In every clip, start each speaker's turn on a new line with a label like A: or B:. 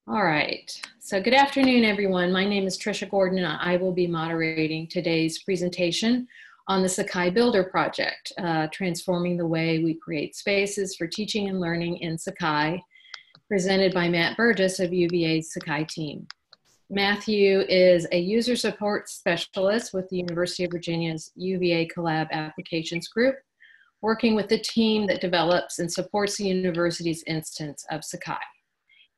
A: All right. So good afternoon, everyone. My name is Trisha Gordon, and I will be moderating today's presentation on the Sakai Builder Project, transforming the way we create spaces for teaching and learning in Sakai, presented by Matt Burgess of UVA's Sakai team. Matthew is a user support specialist with the University of Virginia's UVA Collab Applications Group, working with the team that develops and supports the university's instance of Sakai.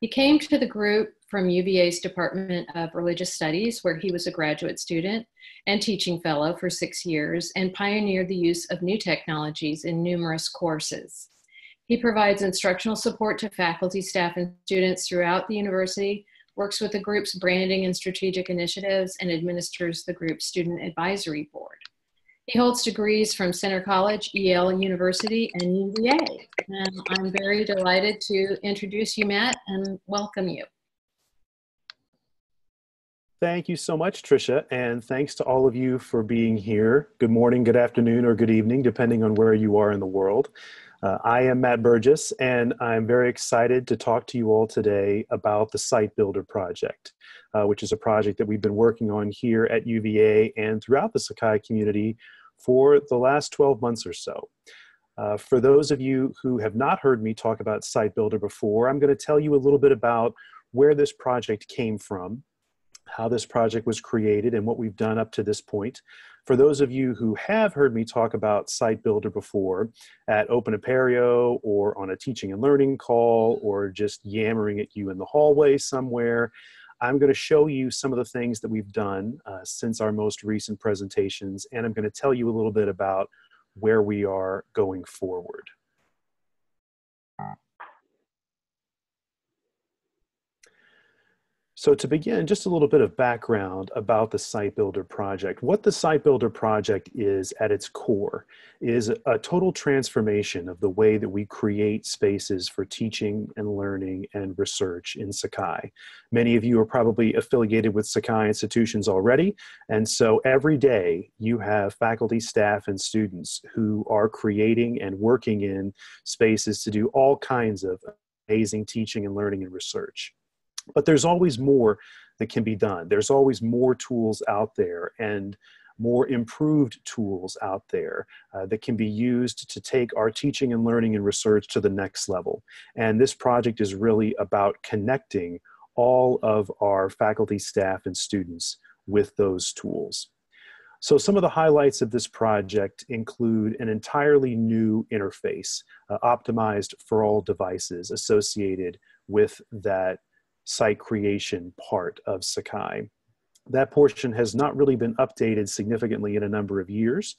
A: He came to the group from UVA's Department of Religious Studies, where he was a graduate student and teaching fellow for 6 years, and pioneered the use of new technologies in numerous courses. He provides instructional support to faculty, staff, and students throughout the university, works with the group's branding and strategic initiatives, and administers the group's student advisory board. He holds degrees from Centre College, Yale University, and UVA. And I'm very delighted to introduce you, Matt, and welcome you.
B: Thank you so much, Trisha, and thanks to all of you for being here. Good morning, good afternoon, or good evening, depending on where you are in the world. I am Matt Burgess, and I'm very excited to talk to you all today about the Site Builder Project, which is a project that we've been working on here at UVA and throughout the Sakai community for the last 12 months or so. For those of you who have not heard me talk about Site Builder before, I'm going to tell you a little bit about where this project came from, how this project was created, and what we've done up to this point. For those of you who have heard me talk about Site Builder before at Open Apereo or on a teaching and learning call or just yammering at you in the hallway somewhere, I'm going to show you some of the things that we've done since our most recent presentations, and I'm going to tell you a little bit about where we are going forward. So to begin, just a little bit of background about the Site Builder Project. What the Site Builder Project is at its core is a total transformation of the way that we create spaces for teaching and learning and research in Sakai. Many of you are probably affiliated with Sakai institutions already, and so every day you have faculty, staff, and students who are creating and working in spaces to do all kinds of amazing teaching and learning and research. But there's always more that can be done. There's always more tools out there and more improved tools out there that can be used to take our teaching and learning and research to the next level. And this project is really about connecting all of our faculty, staff, and students with those tools. So some of the highlights of this project include an entirely new interface optimized for all devices associated with that site creation part of Sakai. That portion has not really been updated significantly in a number of years,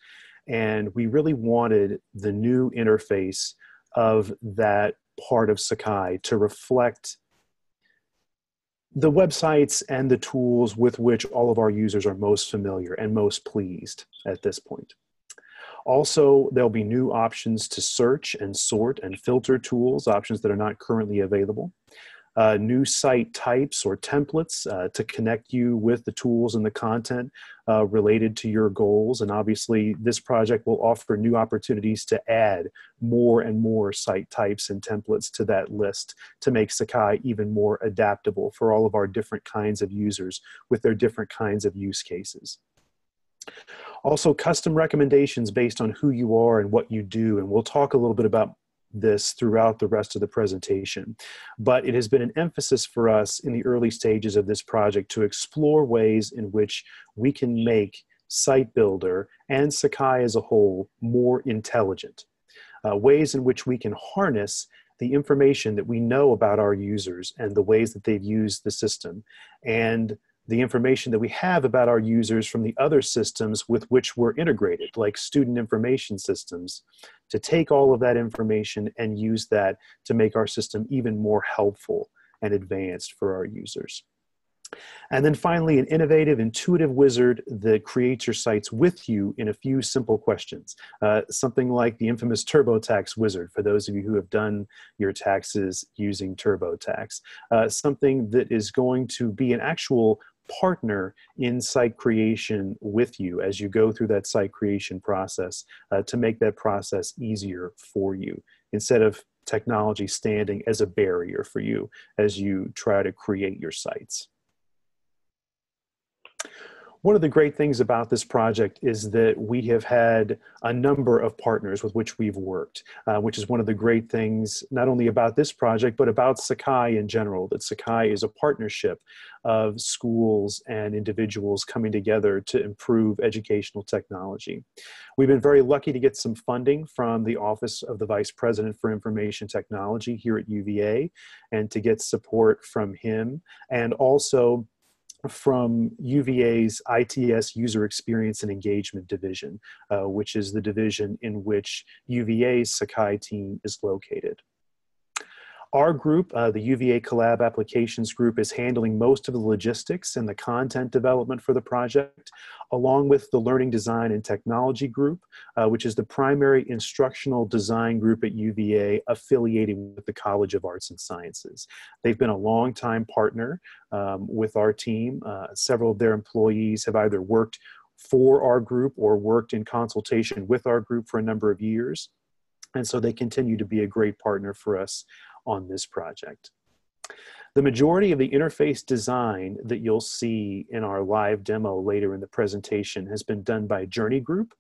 B: and we really wanted the new interface of that part of Sakai to reflect the websites and the tools with which all of our users are most familiar and most pleased at this point. Also, there'll be new options to search and sort and filter tools, options that are not currently available. New site types or templates to connect you with the tools and the content related to your goals. And obviously, this project will offer new opportunities to add more and more site types and templates to that list to make Sakai even more adaptable for all of our different kinds of users with their different kinds of use cases. Also, custom recommendations based on who you are and what you do. And we'll talk a little bit about this throughout the rest of the presentation. But it has been an emphasis for us in the early stages of this project to explore ways in which we can make Site Builder and Sakai as a whole more intelligent. Ways in which we can harness the information that we know about our users and the ways that they've used the system, and the information that we have about our users from the other systems with which we're integrated, like student information systems, to take all of that information and use that to make our system even more helpful and advanced for our users. And then finally, an innovative, intuitive wizard that creates your sites with you in a few simple questions. Something like the infamous TurboTax wizard, for those of you who have done your taxes using TurboTax. Something that is going to be an actual partner in site creation with you as you go through that site creation process to make that process easier for you instead of technology standing as a barrier for you as you try to create your sites. One of the great things about this project is that we have had a number of partners with which we've worked, which is one of the great things not only about this project, but about Sakai in general, that Sakai is a partnership of schools and individuals coming together to improve educational technology. We've been very lucky to get some funding from the Office of the Vice President for Information Technology here at UVA, and to get support from him, and also from UVA's ITS User Experience and Engagement Division, which is the division in which UVA's Sakai team is located. Our group, the UVA Collab Applications Group, is handling most of the logistics and the content development for the project, along with the Learning Design and Technology Group, which is the primary instructional design group at UVA affiliated with the College of Arts and Sciences. They've been a longtime partner with our team. Several of their employees have either worked for our group or worked in consultation with our group for a number of years. And so they continue to be a great partner for us on this project. The majority of the interface design that you'll see in our live demo later in the presentation has been done by Journey Group,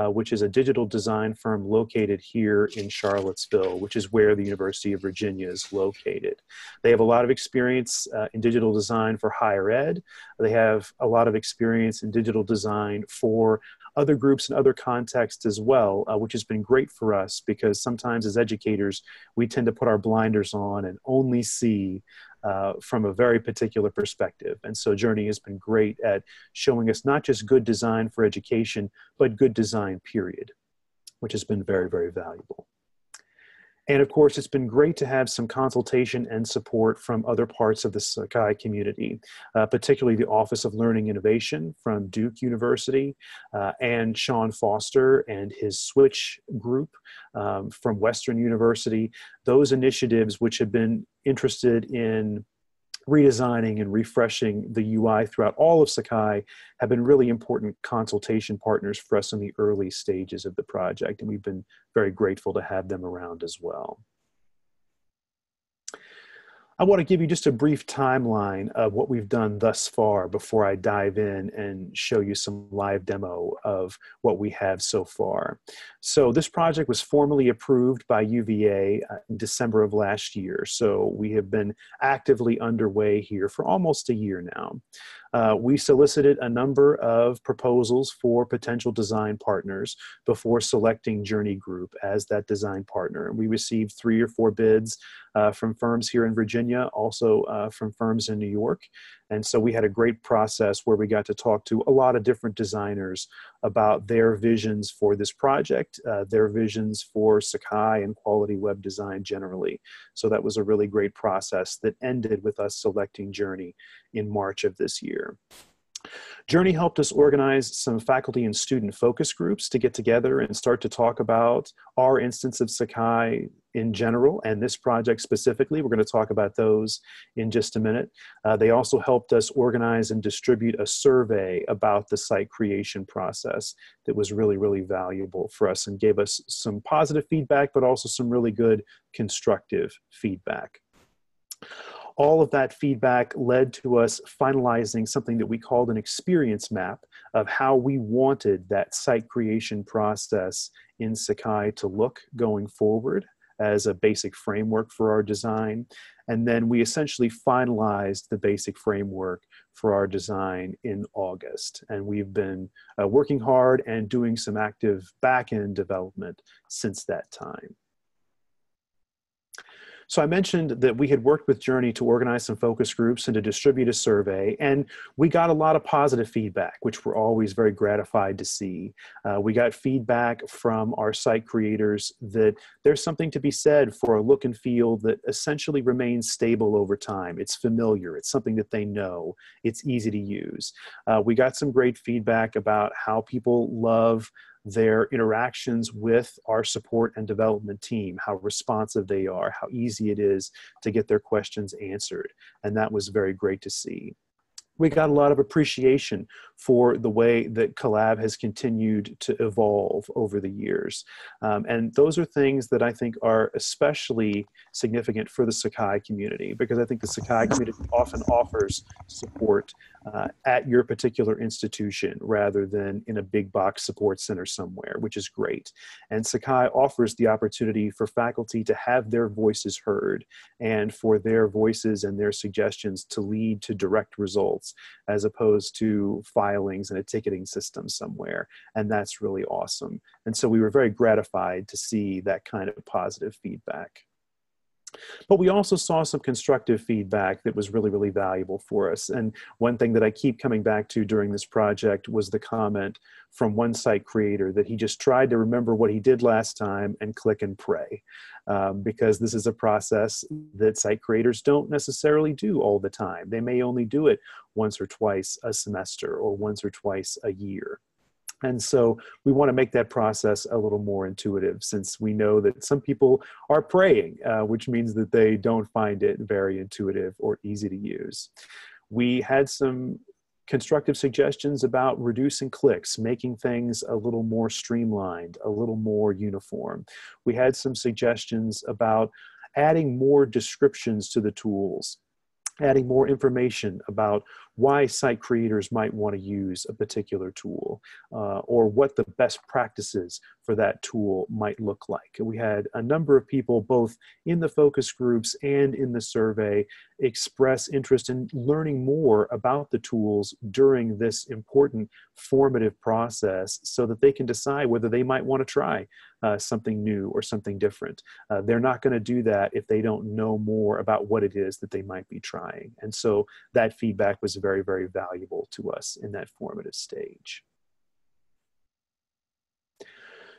B: which is a digital design firm located here in Charlottesville, which is where the University of Virginia is located. They have a lot of experience in digital design for higher ed. They have a lot of experience in digital design for other groups and other contexts as well, which has been great for us, because sometimes as educators, we tend to put our blinders on and only see from a very particular perspective. And so Journey has been great at showing us not just good design for education, but good design, period, which has been very, very valuable. And of course, it's been great to have some consultation and support from other parts of the Sakai community, particularly the Office of Learning Innovation from Duke University, and Sean Foster and his Switch group from Western University. Those initiatives, which have been interested in redesigning and refreshing the UI throughout all of Sakai, have been really important consultation partners for us in the early stages of the project, and we've been very grateful to have them around as well. I want to give you just a brief timeline of what we've done thus far before I dive in and show you some live demo of what we have so far. So this project was formally approved by UVA in December of last year. So we have been actively underway here for almost a year now. We solicited a number of proposals for potential design partners before selecting Journey Group as that design partner. We received 3 or 4 bids from firms here in Virginia, also from firms in New York. And so we had a great process where we got to talk to a lot of different designers about their visions for this project, their visions for Sakai and quality web design generally. So that was a really great process that ended with us selecting Journey in March of this year. Journey helped us organize some faculty and student focus groups to get together and start to talk about our instance of Sakai in general, and this project specifically. We're going to talk about those in just a minute. They also helped us organize and distribute a survey about the site creation process that was really, really valuable for us and gave us some positive feedback, but also some really good constructive feedback. All of that feedback led to us finalizing something that we called an experience map of how we wanted that site creation process in Sakai to look going forward as a basic framework for our design. And then we essentially finalized the basic framework for our design in August. And we've been working hard and doing some active back-end development since that time. So I mentioned that we had worked with Journey to organize some focus groups and to distribute a survey, and we got a lot of positive feedback, which we're always very gratified to see. We got feedback from our site creators that there's something to be said for a look and feel that essentially remains stable over time. It's familiar, it's something that they know, it's easy to use. We got some great feedback about how people love their interactions with our support and development team, how responsive they are, how easy it is to get their questions answered. And that was very great to see. We got a lot of appreciation for the way that Collab has continued to evolve over the years. And those are things that I think are especially significant for the Sakai community, because I think the Sakai community often offers support at your particular institution rather than in a big box support center somewhere, which is great. And Sakai offers the opportunity for faculty to have their voices heard and for their voices and their suggestions to lead to direct results, as opposed to filings in a ticketing system somewhere. And that's really awesome. And so we were very gratified to see that kind of positive feedback. But we also saw some constructive feedback that was really, really valuable for us. And one thing that I keep coming back to during this project was the comment from one site creator that he just tried to remember what he did last time and click and pray. Because this is a process that site creators don't necessarily do all the time. They may only do it once or twice a semester or once or twice a year. And so we want to make that process a little more intuitive, since we know that some people are praying, which means that they don't find it very intuitive or easy to use. We had some constructive suggestions about reducing clicks, making things a little more streamlined, a little more uniform. We had some suggestions about adding more descriptions to the tools, adding more information about why site creators might want to use a particular tool, or what the best practices for that tool might look like. We had a number of people, both in the focus groups and in the survey, express interest in learning more about the tools during this important formative process so that they can decide whether they might want to try something new or something different. They're not going to do that if they don't know more about what it is that they might be trying. And so that feedback was very, very valuable to us in that formative stage.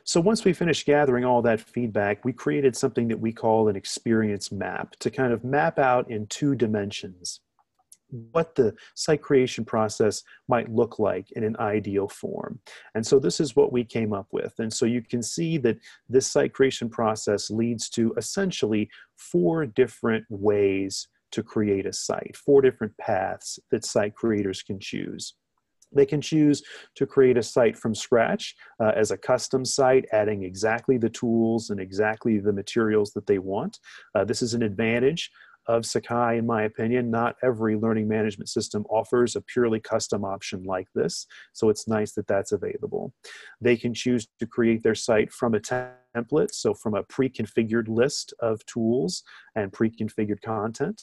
B: So once we finished gathering all that feedback, we created something that we call an experience map to kind of map out in 2 dimensions what the site creation process might look like in an ideal form. And so this is what we came up with. And so you can see that this site creation process leads to essentially 4 different ways to create a site, 4 different paths that site creators can choose. They can choose to create a site from scratch as a custom site, adding exactly the tools and exactly the materials that they want. This is an advantage of Sakai, in my opinion. Not every learning management system offers a purely custom option like this, so it's nice that that's available. They can choose to create their site from a template, so from a pre-configured list of tools and pre-configured content.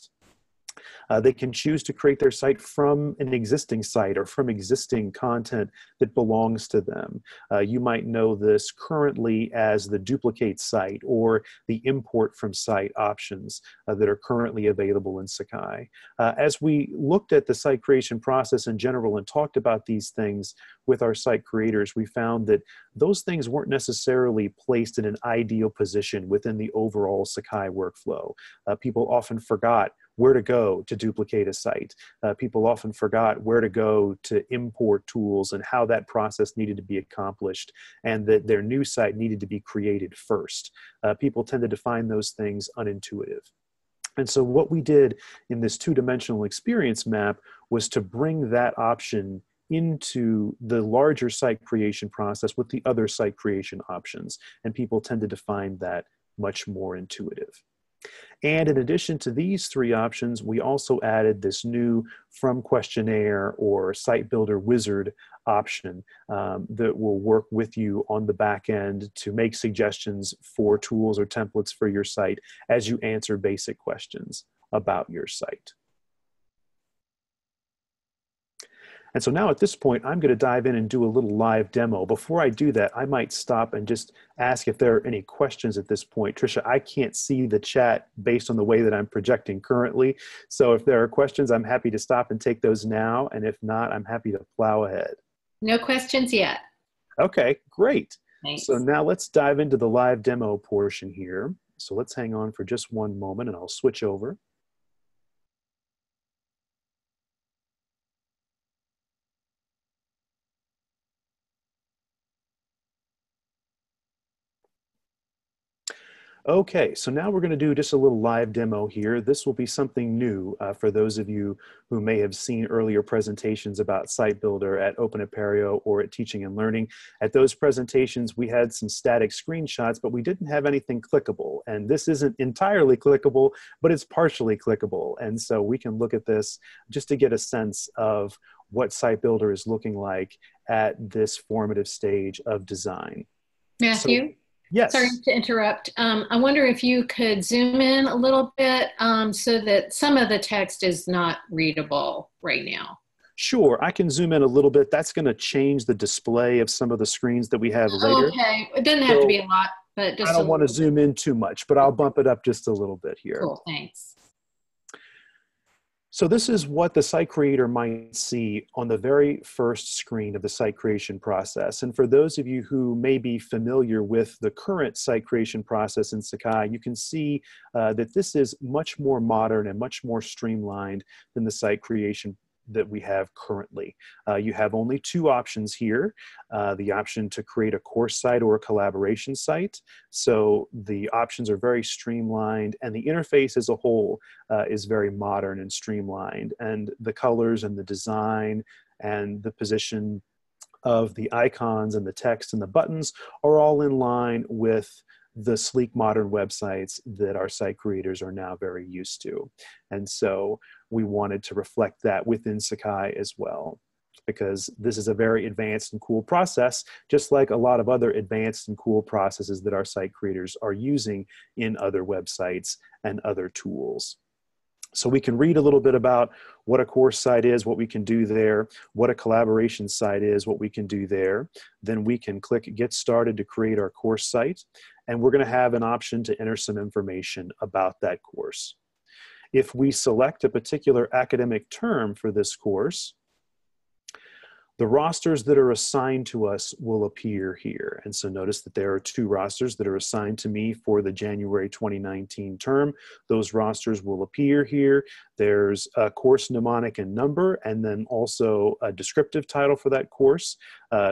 B: They can choose to create their site from an existing site or from existing content that belongs to them. You might know this currently as the duplicate site or the import from site options that are currently available in Sakai. As we looked at the site creation process in general and talked about these things with our site creators, we found that those things weren't necessarily placed in an ideal position within the overall Sakai workflow. People often forgot where to go to duplicate a site. People often forgot where to go to import tools and how that process needed to be accomplished, and that their new site needed to be created first. People tended to find those things unintuitive. And so what we did in this 2-dimensional experience map was to bring that option into the larger site creation process with the other site creation options. And people tended to find that much more intuitive. And in addition to these 3 options, we also added this new From Questionnaire or Site Builder Wizard option that will work with you on the back end to make suggestions for tools or templates for your site as you answer basic questions about your site. And so now at this point, I'm going to dive in and do a little live demo. Before I do that, I might stop and just ask if there are any questions at this point. Tricia, I can't see the chat based on the way that I'm projecting currently. So if there are questions, I'm happy to stop and take those now. And if not, I'm happy to plow ahead.
A: No questions yet.
B: Okay, great.
A: Thanks.
B: So now let's dive into the live demo portion here. So let's hang on for just one moment and I'll switch over. Okay, so now we're going to do just a little live demo here. This will be something new for those of you who may have seen earlier presentations about Site Builder at Open Apereo or at Teaching and Learning. At those presentations, we had some static screenshots, but we didn't have anything clickable. And this isn't entirely clickable, but it's partially clickable. And so we can look at this just to get a sense of what Site Builder is looking like at this formative stage of design.
A: Matthew?
B: So, yes.
A: Sorry to interrupt. I wonder if you could zoom in a little bit so that some of the text is not readable right now.
B: Sure, I can zoom in a little bit. That's going to change the display of some of the screens that we have later.
A: Okay, it doesn't have to be a lot, but just
B: I don't want to zoom in too much, but I'll bump it up just a little bit here.
A: Cool, thanks.
B: So this is what the site creator might see on the very first screen of the site creation process. And for those of you who may be familiar with the current site creation process in Sakai, you can see that this is much more modern and much more streamlined than the site creation that we have currently. You have only two options here, the option to create a course site or a collaboration site. So the options are very streamlined, and the interface as a whole is very modern and streamlined, and the colors and the design and the position of the icons and the text and the buttons are all in line with the sleek modern websites that our site creators are now very used to. And so we wanted to reflect that within Sakai as well, because this is a very advanced and cool process, just like a lot of other advanced and cool processes that our site creators are using in other websites and other tools. So we can read a little bit about what a course site is, what we can do there, what a collaboration site is, what we can do there. Then we can click Get Started to create our course site. And we're going to have an option to enter some information about that course. If we select a particular academic term for this course, the rosters that are assigned to us will appear here. And so notice that there are two rosters that are assigned to me for the January 2019 term. Those rosters will appear here. There's a course mnemonic and number, and then also a descriptive title for that course,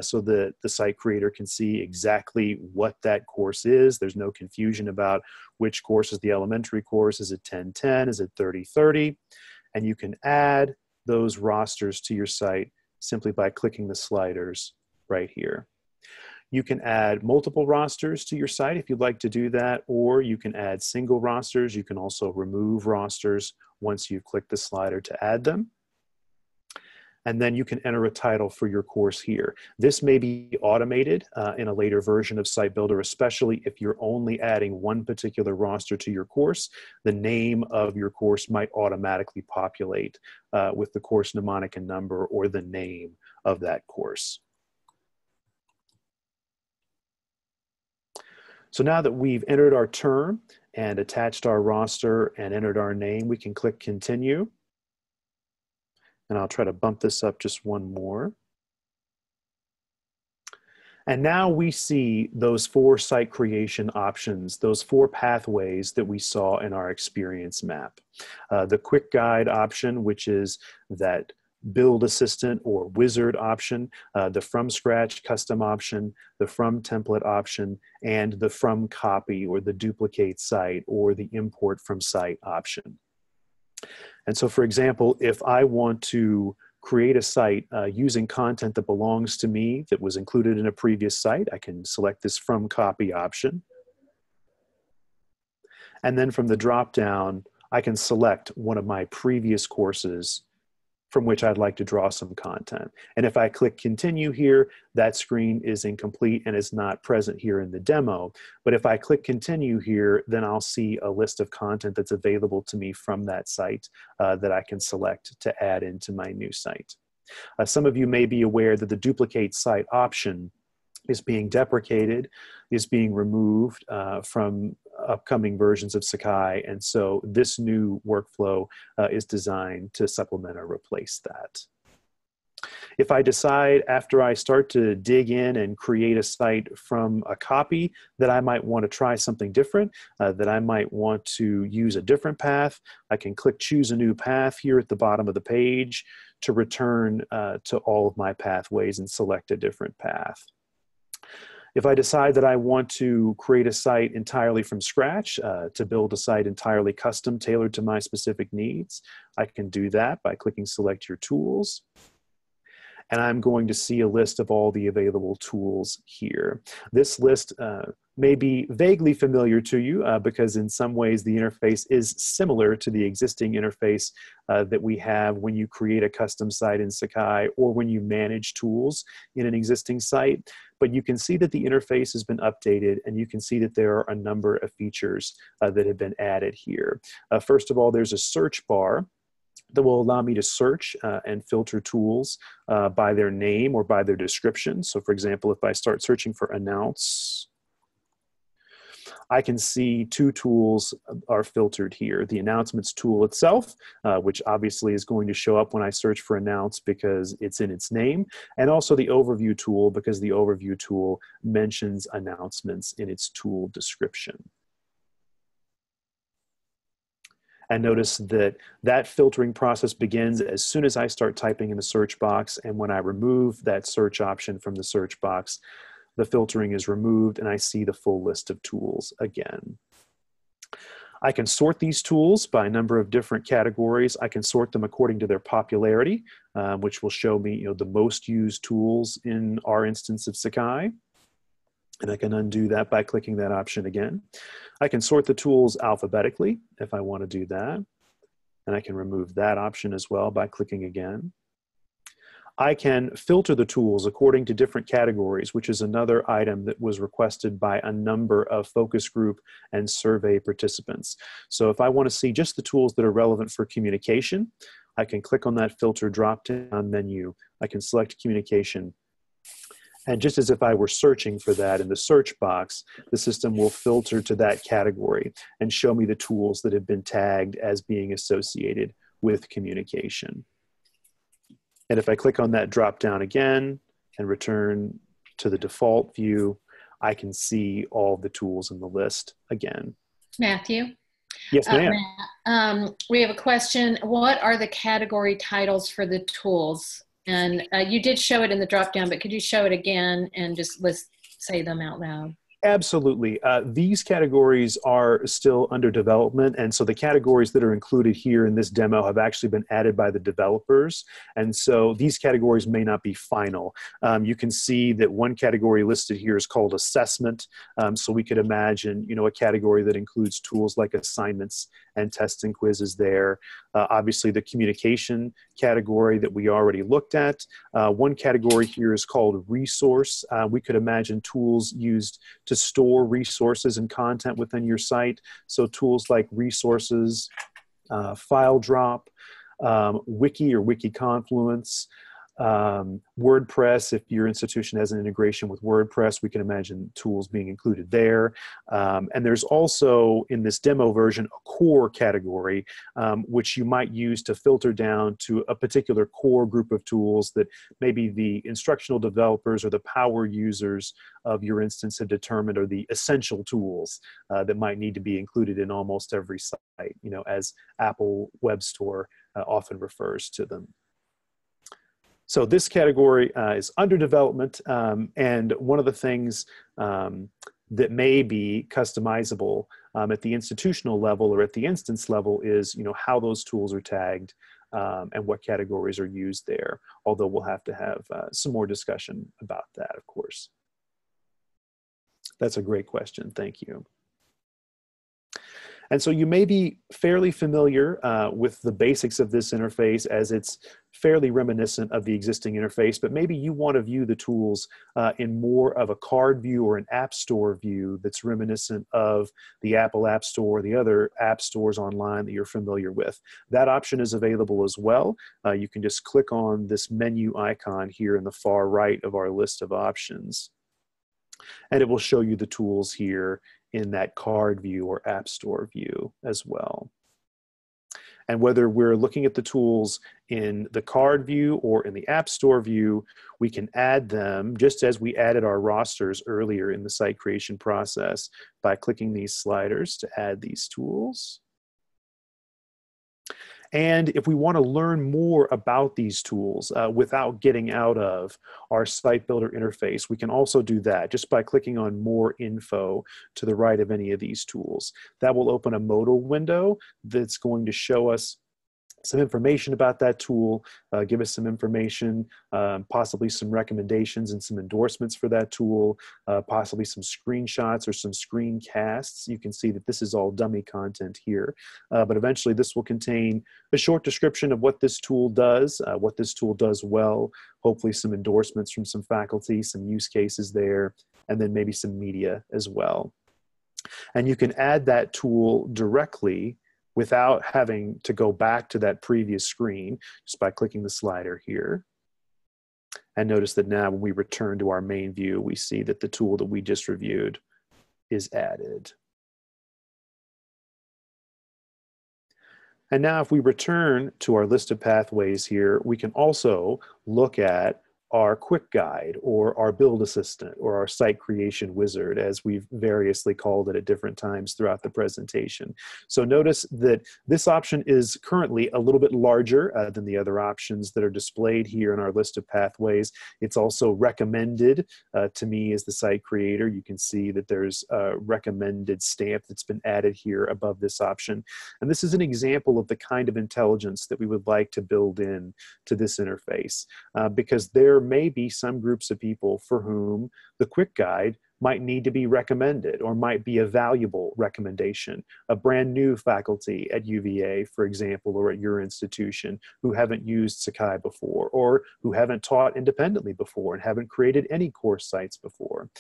B: so that the site creator can see exactly what that course is. There's no confusion about which course is the elementary course. Is it 1010? Is it 3030? And you can add those rosters to your site simply by clicking the sliders right here. You can add multiple rosters to your site if you'd like to do that, or you can add single rosters. You can also remove rosters once you've clicked the slider to add them. And then you can enter a title for your course here. This may be automated in a later version of Site Builder, especially if you're only adding one particular roster to your course. The name of your course might automatically populate with the course mnemonic and number or the name of that course. So now that we've entered our term and attached our roster and entered our name, we can click Continue. And I'll try to bump this up just one more. And now we see those four site creation options, those four pathways that we saw in our experience map. The quick guide option, which is that build assistant or wizard option, the from scratch custom option, the from template option, and the from copy or the duplicate site or the import from site option. And so, for example, if I want to create a site using content that belongs to me that was included in a previous site, I can select this From Copy option. And then from the drop-down, I can select one of my previous courses from which I'd like to draw some content. And if I click Continue here, that screen is incomplete and is not present here in the demo. But if I click Continue here, then I'll see a list of content that's available to me from that site that I can select to add into my new site. Some of you may be aware that the Duplicate Site option is being deprecated, is being removed from upcoming versions of Sakai. And so this new workflow is designed to supplement or replace that. If I decide after I start to dig in and create a site from a copy that I might want to try something different, that I might want to use a different path, I can click Choose a New Path here at the bottom of the page to return to all of my pathways and select a different path. If I decide that I want to create a site entirely from scratch, to build a site entirely custom, tailored to my specific needs, I can do that by clicking Select Your Tools. And I'm going to see a list of all the available tools here. This list may be vaguely familiar to you because in some ways the interface is similar to the existing interface that we have when you create a custom site in Sakai or when you manage tools in an existing site. But you can see that the interface has been updated, and you can see that there are a number of features that have been added here. First of all, there's a search bar that will allow me to search and filter tools by their name or by their description. So for example, if I start searching for announce, I can see two tools are filtered here. The announcements tool itself, which obviously is going to show up when I search for announce because it's in its name, and also the overview tool because the overview tool mentions announcements in its tool description. And notice that that filtering process begins as soon as I start typing in the search box, and when I remove that search option from the search box, the filtering is removed and I see the full list of tools again. I can sort these tools by a number of different categories. I can sort them according to their popularity, which will show me, the most used tools in our instance of Sakai. And I can undo that by clicking that option again. I can sort the tools alphabetically if I want to do that. And I can remove that option as well by clicking again. I can filter the tools according to different categories, which is another item that was requested by a number of focus group and survey participants. So if I want to see just the tools that are relevant for communication, I can click on that filter drop-down menu. I can select communication. And just as if I were searching for that in the search box, the system will filter to that category and show me the tools that have been tagged as being associated with communication. And if I click on that drop down again and return to the default view, I can see all the tools in the list again.
A: Matthew?
B: Yes, ma'am.
A: We have a question. What are the category titles for the tools? And you did show it in the drop down, but could you show it again and just say them out loud?
B: Absolutely. These categories are still under development, and so the categories that are included here in this demo have actually been added by the developers, and so these categories may not be final. You can see that one category listed here is called assessment, so we could imagine a category that includes tools like assignments and tests and quizzes there. Obviously, the communication category that we already looked at. One category here is called resource. We could imagine tools used to store resources and content within your site. So tools like resources, file drop, wiki or wiki confluence, WordPress. If your institution has an integration with WordPress, we can imagine tools being included there. And there's also, in this demo version, a core category, which you might use to filter down to a particular core group of tools that maybe the instructional developers or the power users of your instance have determined are the essential tools that might need to be included in almost every site, as Apple Web Store often refers to them. So this category is under development, and one of the things that may be customizable at the institutional level or at the instance level is, how those tools are tagged and what categories are used there, although we'll have to have some more discussion about that, of course. That's a great question. Thank you. And so you may be fairly familiar with the basics of this interface, as it's fairly reminiscent of the existing interface, but maybe you want to view the tools in more of a card view or an app store view that's reminiscent of the Apple App Store or the other app stores online that you're familiar with. That option is available as well. You can just click on this menu icon here in the far right of our list of options, and it will show you the tools here in that card view or app store view as well. And whether we're looking at the tools in the card view or in the app store view, we can add them just as we added our rosters earlier in the site creation process by clicking these sliders to add these tools. And if we want to learn more about these tools without getting out of our site builder interface, we can also do that just by clicking on more info to the right of any of these tools. That will open a modal window that's going to show us some information about that tool, give us some information, possibly some recommendations and some endorsements for that tool, possibly some screenshots or some screencasts. You can see that this is all dummy content here, but eventually this will contain a short description of what this tool does well, hopefully some endorsements from some faculty, some use cases there, and then maybe some media as well. And you can add that tool directly without having to go back to that previous screen, just by clicking the slider here. And notice that now when we return to our main view, we see that the tool that we just reviewed is added. And now if we return to our list of pathways here, we can also look at our quick guide or our build assistant or our site creation wizard, as we've variously called it at different times throughout the presentation. So notice that this option is currently a little bit larger than the other options that are displayed here in our list of pathways. It's also recommended to me as the site creator. You can see that there's a recommended stamp that's been added here above this option. And this is an example of the kind of intelligence that we would like to build in to this interface, because there may be some groups of people for whom the quick guide might need to be recommended or might be a valuable recommendation. A brand new faculty at UVA, for example, or at your institution who haven't used Sakai before, or who haven't taught independently before and haven't created any course sites before.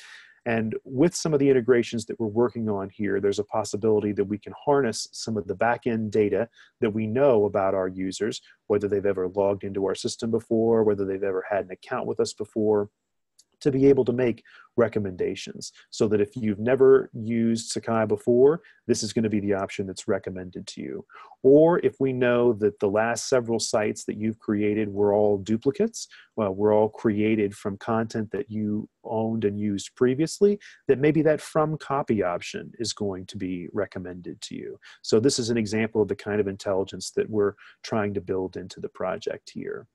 B: And with some of the integrations that we're working on here, there's a possibility that we can harness some of the back-end data that we know about our users, whether they've ever logged into our system before, whether they've ever had an account with us before, to be able to make recommendations, so that if you've never used Sakai before, this is going to be the option that's recommended to you. Or if we know that the last several sites that you've created were all duplicates, well, were all created from content that you owned and used previously, that maybe that from copy option is going to be recommended to you. So this is an example of the kind of intelligence that we're trying to build into the project here.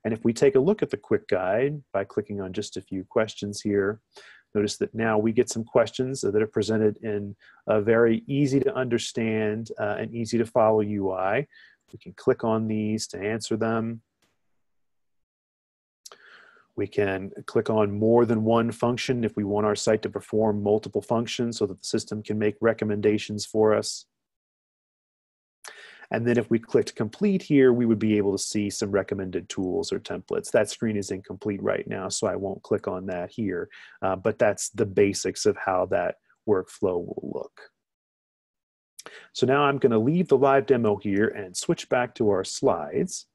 B: And if we take a look at the quick guide by clicking on just a few questions here, notice that now we get some questions that are presented in a very easy to understand and easy to follow UI. We can click on these to answer them. We can click on more than one function if we want our site to perform multiple functions so that the system can make recommendations for us. And then if we clicked complete here, we would be able to see some recommended tools or templates. That screen is incomplete right now, so I won't click on that here. But that's the basics of how that workflow will look. So now I'm going to leave the live demo here and switch back to our slides.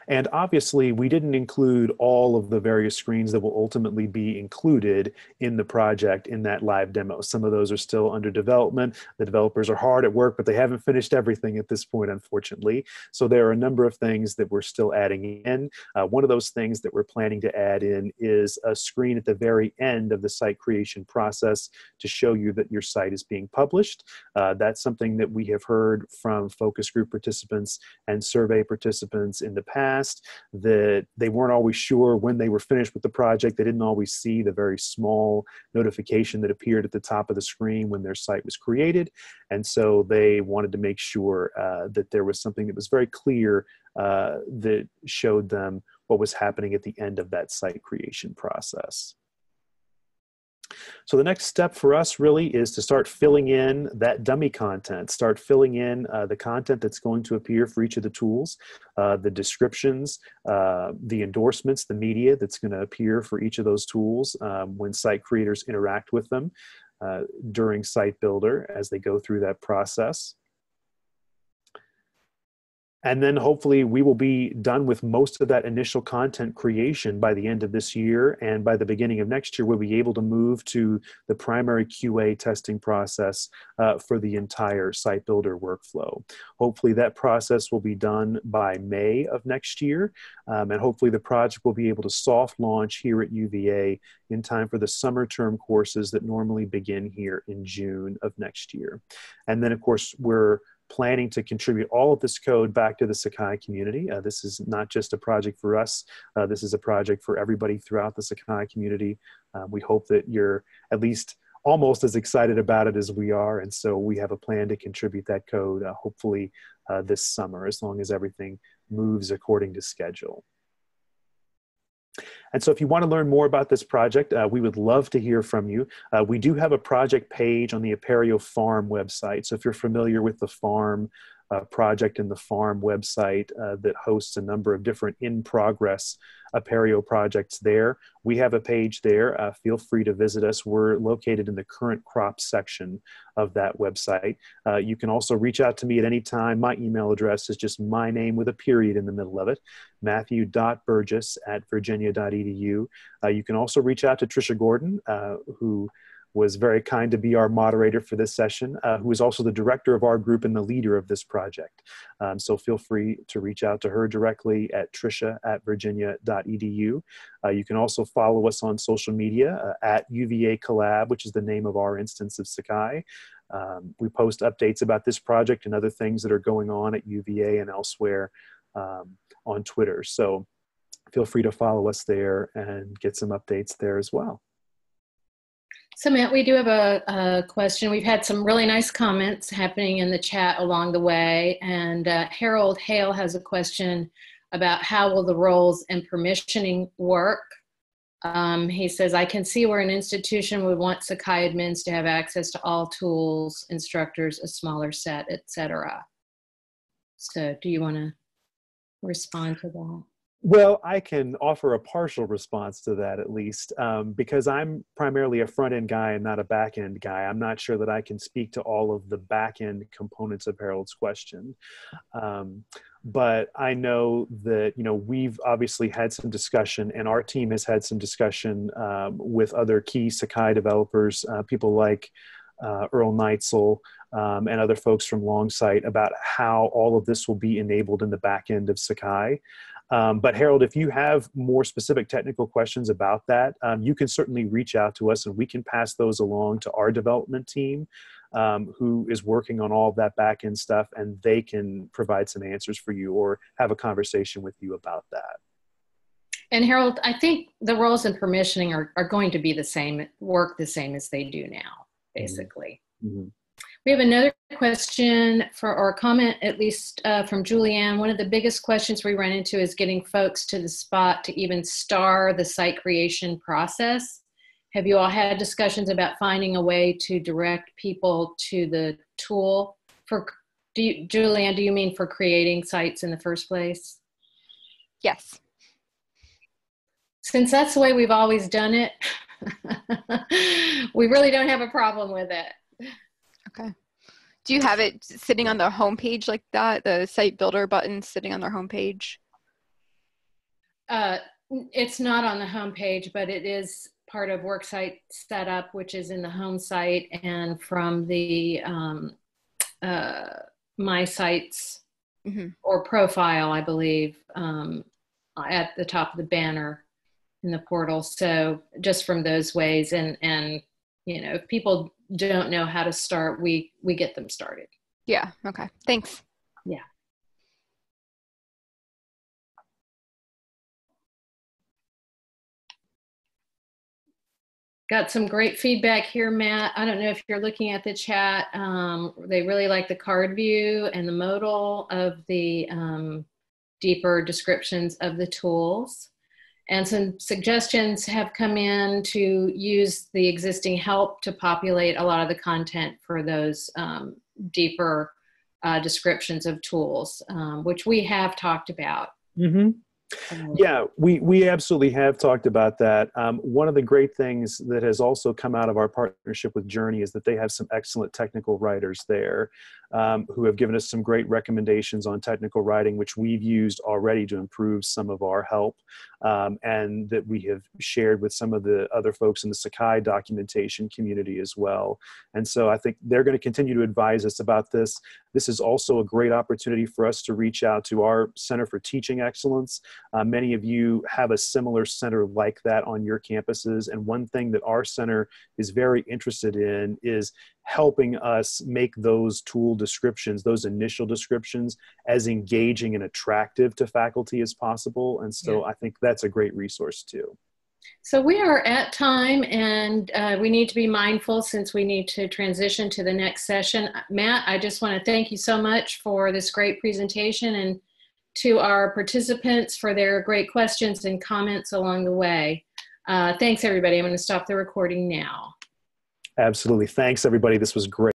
B: And obviously, we didn't include all of the various screens that will ultimately be included in the project in that live demo. Some of those are still under development. The developers are hard at work, but they haven't finished everything at this point, unfortunately. So there are a number of things that we're still adding in. One of those things that we're planning to add in is a screen at the very end of the site creation process to show you that your site is being published. That's something that we have heard from focus group participants and survey participants in the past, that they weren't always sure when they were finished with the project. They didn't always see the very small notification that appeared at the top of the screen when their site was created. And so they wanted to make sure that there was something that was very clear that showed them what was happening at the end of that site creation process. So the next step for us really is to start filling in that dummy content, start filling in the content that's going to appear for each of the tools, the descriptions, the endorsements, the media that's going to appear for each of those tools when site creators interact with them during Site Builder as they go through that process. And then hopefully we will be done with most of that initial content creation by the end of this year. And by the beginning of next year, we'll be able to move to the primary QA testing process for the entire site builder workflow. Hopefully that process will be done by May of next year. And hopefully the project will be able to soft launch here at UVA in time for the summer term courses that normally begin here in June of next year. And then of course, we're planning to contribute all of this code back to the Sakai community. This is not just a project for us. This is a project for everybody throughout the Sakai community. We hope that you're at least almost as excited about it as we are. And so we have a plan to contribute that code hopefully this summer, as long as everything moves according to schedule. And so if you want to learn more about this project, we would love to hear from you. We do have a project page on the Apereo Farm website. So if you're familiar with the Farm project and the Farm website that hosts a number of different in-progress Apereo projects there, we have a page there. Feel free to visit us. We're located in the current crop section of that website. You can also reach out to me at any time. My email address is just my name with a period in the middle of it, matthew.burgess@virginia.edu. You can also reach out to Trisha Gordon, who was very kind to be our moderator for this session, who is also the director of our group and the leader of this project. So feel free to reach out to her directly at trisha@virginia.edu. You can also follow us on social media at UVA Collab, which is the name of our instance of Sakai. We post updates about this project and other things that are going on at UVA and elsewhere on Twitter. So feel free to follow us there and get some updates there as well.
A: So Matt, we do have a question. We've had some really nice comments happening in the chat along the way. And Harold Hale has a question about how will the roles and permissioning work. He says, I can see where an institution would want Sakai admins to have access to all tools, instructors, a smaller set, etc. So do you want to respond to that?
B: Well, I can offer a partial response to that at least, because I'm primarily a front-end guy and not a back-end guy. I'm not sure that I can speak to all of the back-end components of Harold's question. But I know that, we've obviously had some discussion, and our team has had some discussion with other key Sakai developers, people like Earl Neitzel, and other folks from Longsight, about how all of this will be enabled in the back end of Sakai. But Harold, if you have more specific technical questions about that, you can certainly reach out to us and we can pass those along to our development team, who is working on all of that back-end stuff, and they can provide some answers for you or have a conversation with you about that.
A: And Harold, I think the roles and permissioning are going to be the same, work the same as they do now, basically.
B: Mm-hmm.
A: We have another question or comment, at least from Julianne. One of the biggest questions we run into is getting folks to the spot to even start the site creation process. Have you all had discussions about finding a way to direct people to the tool? Julianne, do you mean for creating sites in the first place?
C: Yes.
A: Since that's the way we've always done it, we really don't have a problem with it.
C: Okay. Do you have it sitting on the home page like that? The site builder button sitting on their home page?
A: It's not on the home page, but it is part of Worksite Setup, which is in the home site, and from the My Sites or profile, I believe, at the top of the banner in the portal. So just from those ways, and if people don't know how to start, we get them started.
C: Yeah. Okay. Thanks.
A: Yeah. Got some great feedback here, Matt. I don't know if you're looking at the chat. They really like the card view and the modal of the deeper descriptions of the tools. And some suggestions have come in to use the existing help to populate a lot of the content for those deeper descriptions of tools, which we have talked about.
B: Mm-hmm. Yeah, we absolutely have talked about that. One of the great things that has also come out of our partnership with Journey is that they have some excellent technical writers there. who have given us some great recommendations on technical writing, which we've used already to improve some of our help, and that we have shared with some of the other folks in the Sakai documentation community as well. And so I think they're going to continue to advise us about this. This is also a great opportunity for us to reach out to our Center for Teaching Excellence. Many of you have a similar center like that on your campuses. And one thing that our center is very interested in is helping us make those tool descriptions, those initial descriptions, as engaging and attractive to faculty as possible. And so I think that's a great resource too.
A: So we are at time, and we need to be mindful since we need to transition to the next session. Matt, I just want to thank you so much for this great presentation, and to our participants for their great questions and comments along the way. Thanks, everybody. I'm going to stop the recording now.
B: Absolutely. Thanks, everybody. This was great.